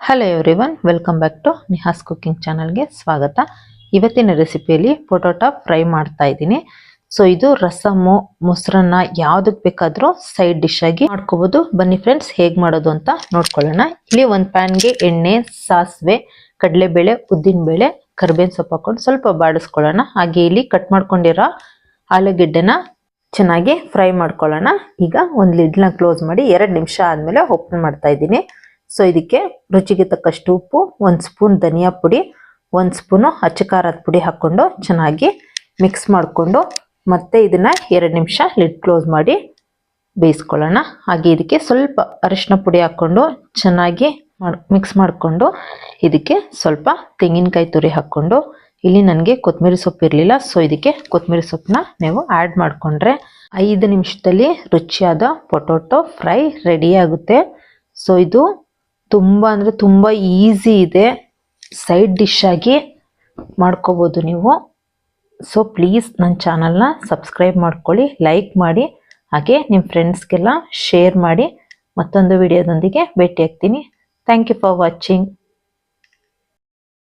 Hello everyone, welcome back to Niha's cooking ಚಾನಲ್ಗೆ ಸ್ವಾಗತ. ಇವತ್ತಿನ ರೆಸಿಪಿಯಲ್ಲಿ ಪೊಟೊಟೊ ಫ್ರೈ ಮಾಡ್ತಾ ಇದ್ದೀನಿ. ಸೊ ಇದು ರಸಮ್ಮು, ಮೊಸರನ್ನ ಯಾವುದಕ್ಕೆ ಬೇಕಾದರೂ ಸೈಡ್ ಡಿಶ್ ಆಗಿ ಮಾಡ್ಕೋಬಹುದು. ಬನ್ನಿ ಫ್ರೆಂಡ್ಸ್, ಹೇಗೆ ಮಾಡೋದು ಅಂತ ನೋಡ್ಕೊಳ್ಳೋಣ. ಇಲ್ಲಿ ಒಂದು ಪ್ಯಾನ್ಗೆ ಎಣ್ಣೆ, ಸಾಸಿವೆ, ಕಡಲೆಬೇಳೆ, ಉದ್ದಿನಬೇಳೆ, ಕರಿಬೇವಿನ ಸೊಪ್ಪು ಹಾಕೊಂಡು ಸ್ವಲ್ಪ ಬಾಡಿಸ್ಕೊಳ್ಳೋಣ. ಹಾಗೆ ಇಲ್ಲಿ ಕಟ್ ಮಾಡ್ಕೊಂಡಿರೋ ಆಲೂಗೆಡ್ಡೆನ ಚೆನ್ನಾಗಿ ಫ್ರೈ ಮಾಡ್ಕೊಳ್ಳೋಣ. ಈಗ ಒಂದು ಲಿಡ್ನ ಕ್ಲೋಸ್ ಮಾಡಿ 2 ನಿಮಿಷ ಆದಮೇಲೆ ಓಪನ್ ಮಾಡ್ತಾ ಇದ್ದೀನಿ. ಸೊ ಇದಕ್ಕೆ ರುಚಿಗೆ ತಕ್ಕಷ್ಟು ಉಪ್ಪು, 1 ಸ್ಪೂನ್ ಧನಿಯಾ ಪುಡಿ, 1 ಸ್ಪೂನು ಅಚ್ಚ ಖಾರದ ಪುಡಿ ಹಾಕ್ಕೊಂಡು ಚೆನ್ನಾಗಿ ಮಿಕ್ಸ್ ಮಾಡಿಕೊಂಡು ಮತ್ತೆ ಇದನ್ನ 2 ನಿಮಿಷ ಲಿಡ್ ಕ್ಲೋಸ್ ಮಾಡಿ ಬೇಯಿಸ್ಕೊಳ್ಳೋಣ. ಹಾಗೆ ಇದಕ್ಕೆ ಸ್ವಲ್ಪ ಅರಿಶಿನ ಪುಡಿ ಹಾಕ್ಕೊಂಡು ಚೆನ್ನಾಗಿ ಮಿಕ್ಸ್ ಮಾಡಿಕೊಂಡು ಇದಕ್ಕೆ ಸ್ವಲ್ಪ ತೆಂಗಿನಕಾಯಿ ತುರಿ ಹಾಕ್ಕೊಂಡು, ಇಲ್ಲಿ ನನಗೆ ಕೊತ್ತಂಬರಿ ಸೊಪ್ಪು ಇರಲಿಲ್ಲ, ಸೊ ಇದಕ್ಕೆ ಕೊತ್ತಂಬರಿ ಸೊಪ್ಪನ್ನ ನೀವು ಆ್ಯಡ್ ಮಾಡಿಕೊಂಡ್ರೆ 5 ನಿಮಿಷದಲ್ಲಿ ರುಚಿಯಾದ ಪೊಟೊಟೊ ಫ್ರೈ ರೆಡಿ ಆಗುತ್ತೆ. ಸೊ ಇದು ತುಂಬ ಅಂದರೆ ತುಂಬ ಈಸಿ ಇದೆ, ಸೈಡ್ ಡಿಶ್ ಆಗಿ ಮಾಡ್ಕೋಬೋದು ನೀವು. ಸೊ ಪ್ಲೀಸ್ ನನ್ನ ಚಾನಲ್ನ ಸಬ್ಸ್ಕ್ರೈಬ್ ಮಾಡ್ಕೊಳ್ಳಿ, ಲೈಕ್ ಮಾಡಿ, ಹಾಗೆ ನಿಮ್ಮ ಫ್ರೆಂಡ್ಸ್ಗೆಲ್ಲ ಶೇರ್ ಮಾಡಿ. ಮತ್ತೊಂದು ವಿಡಿಯೋದೊಂದಿಗೆ ಭೇಟಿ ಆಗ್ತೀನಿ. Thank you for watching.